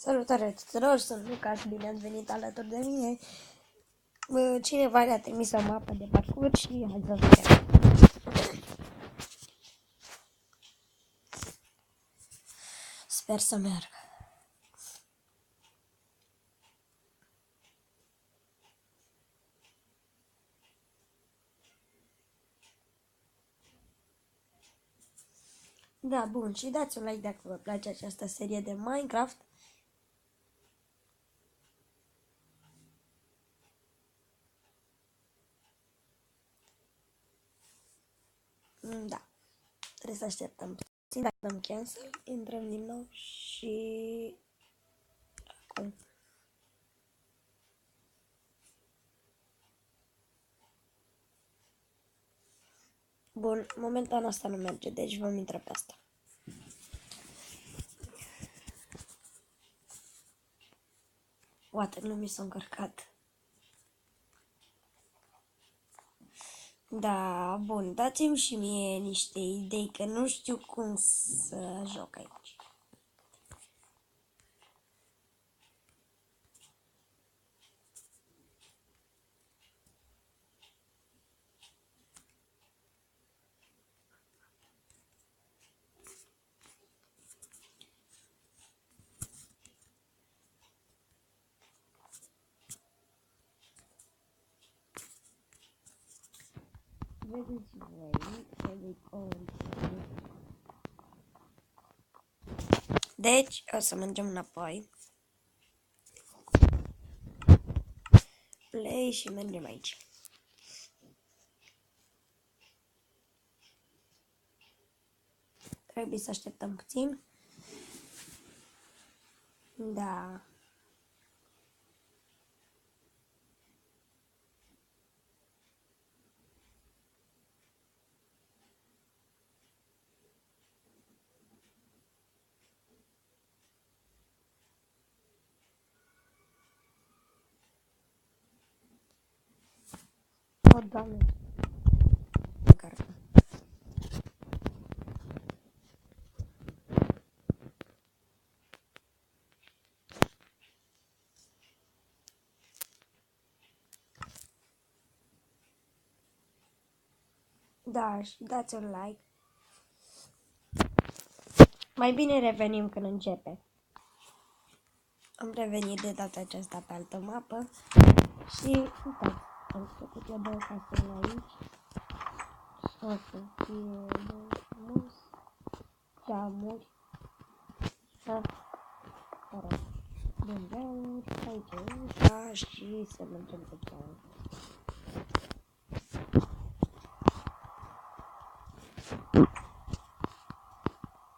Salutare tuturor, sunt Luca și bine ați venit alături de mine. Cineva ne-a trimis o mapă de parcurs și hai să vedem. Sper să meargă. Da, bun, și dați un like dacă vă place această serie de Minecraft. Da, trebuie să așteptăm puțin, dacă dăm cancel, intrăm din nou și acum. Bun, momentan asta nu merge, deci vom intra pe asta. Poate nu mi s-a încărcat. Da, bun, dați-mi și mie niște idei, că nu știu cum să joc aici. Vedeți voi, trebuie continuu. Deci, o să mergem înapoi. Play și mergem aici. Trebuie să așteptăm puțin. Da. O, Doamne. Încarcă. Da, și dați un like. Mai bine revenim când începe. Am revenit de data aceasta pe altă mapă. Și uitați, am făcut eu două casele aici. O să fie de frumos. Geamuri. Bun, geamuri. Aici e ușa și să mergem pe geamuri.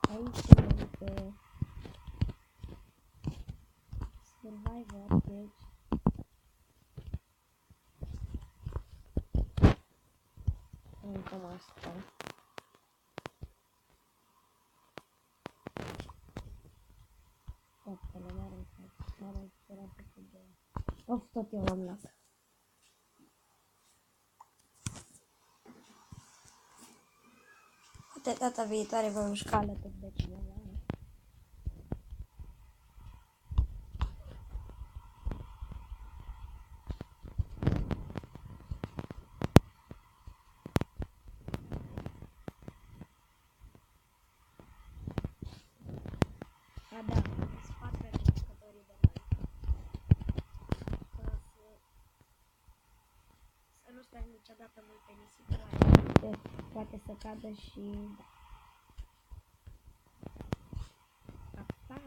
Aici este Survivor, deci cam asta. Faptele n-are sperat pe de... Of, tot eu l-am luat. Poate data viitoare vom mișca alături de cineva. Da, sunt 4 jucătorii de Minecraft. Să nu stai niciodată mult pe nisip, poate să cadă și da. Pa, pa.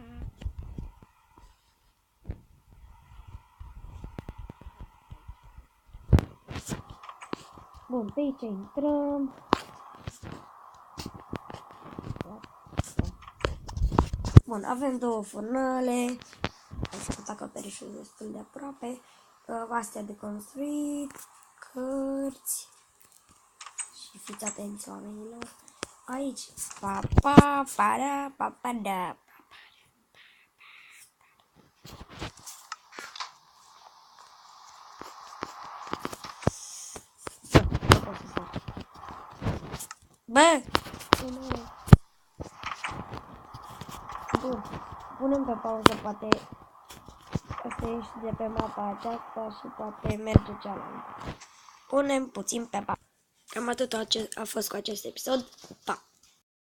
Bun, pe aici intrăm. Bun, avem două furnale. Am făcut acoperișul destul de aproape. Astea de construit. Cărți. Și fiți atenți, oamenilor. Aici. Pa, pa, para, pa, pa, da. Bă! Bun. punem pe pauză, poate să ieși de pe mapa aceasta și poate merge cealaltă. Punem puțin pe pauză. Cam atât a fost cu acest episod. Pa!